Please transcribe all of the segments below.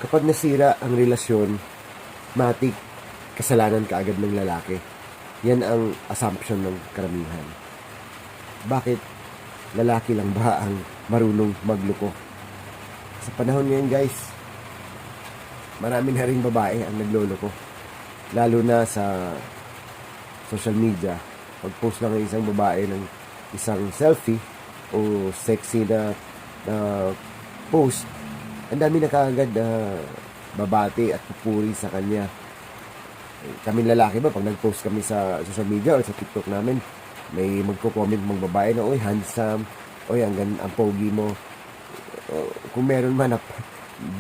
Kapag nasira ang relasyon, matik kasalanan kaagad ng lalaki. Yan ang assumption ng karamihan. Bakit lalaki lang ba ang marunong magloko? Sa panahon ngayon guys, marami na ring babae ang nagloloko. Lalo na sa social media. Pag-post lang ng isang babae ng isang selfie o sexy na post, ang dami na kaagad babati at pupuri sa kanya. Kami lalaki ba, pag nag-post kami sa social media o sa TikTok namin, may magko-comment mong babae na, oy, handsome, oy, ang pogi mo. Kung meron man,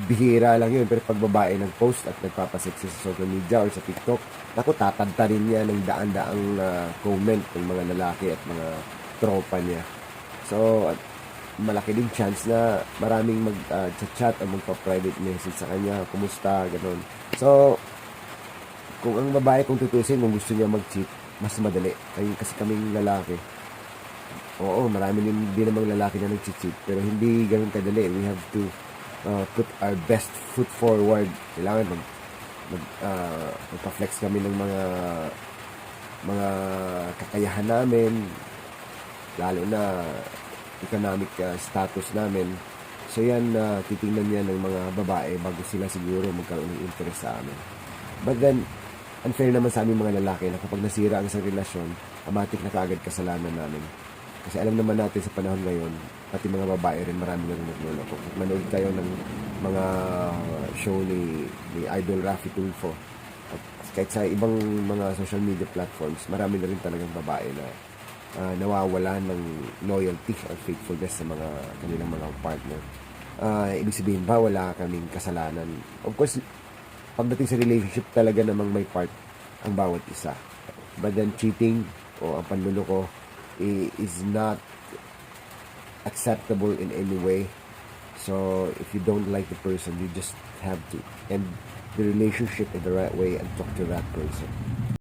bihira lang yun. Pero pag babae nag-post at nagpapaseksi sa social media or sa TikTok, naku, tatagta rin niya ng daan-daang comment ng mga lalaki at mga tropa niya. So, malaki din chance na maraming mag-chat o magpa-private message sa kanya, kumusta, ganun. So, kung ang babae, kung tutusin, kung gusto niya mag-cheat, mas madali. Kasi kaming lalaki, oo, marami din namang lalaki na nag-cheat, pero hindi ganun kadali. We have to put our best foot forward. Kailangan magpa-flex kami ng mga kakayahan namin, lalo na economic status namin. So yan, titingnan niya ng mga babae bago sila siguro magkaroon ng interest sa amin. But then, unfair naman sa aming mga lalaki na kapag nasira ang isang relasyon, amatik na kaagad kasalanan namin. Kasi alam naman natin sa panahon ngayon, pati mga babae rin, marami na rin nagloloko. Kung manood kayo ng mga show ni Idol Raffy Tulfo, at kahit sa ibang mga social media platforms, marami na rin talagang babae na nawawala ng loyalty or faithfulness sa mga kanilang mga partner. Ibig sabihin ba wala kaming kasalanan? Of course, pagdating sa relationship talaga namang may part ang bawat isa. But then cheating o ang panluloko is not acceptable in any way. So if you don't like the person, you just have to end the relationship in the right way and talk to that person.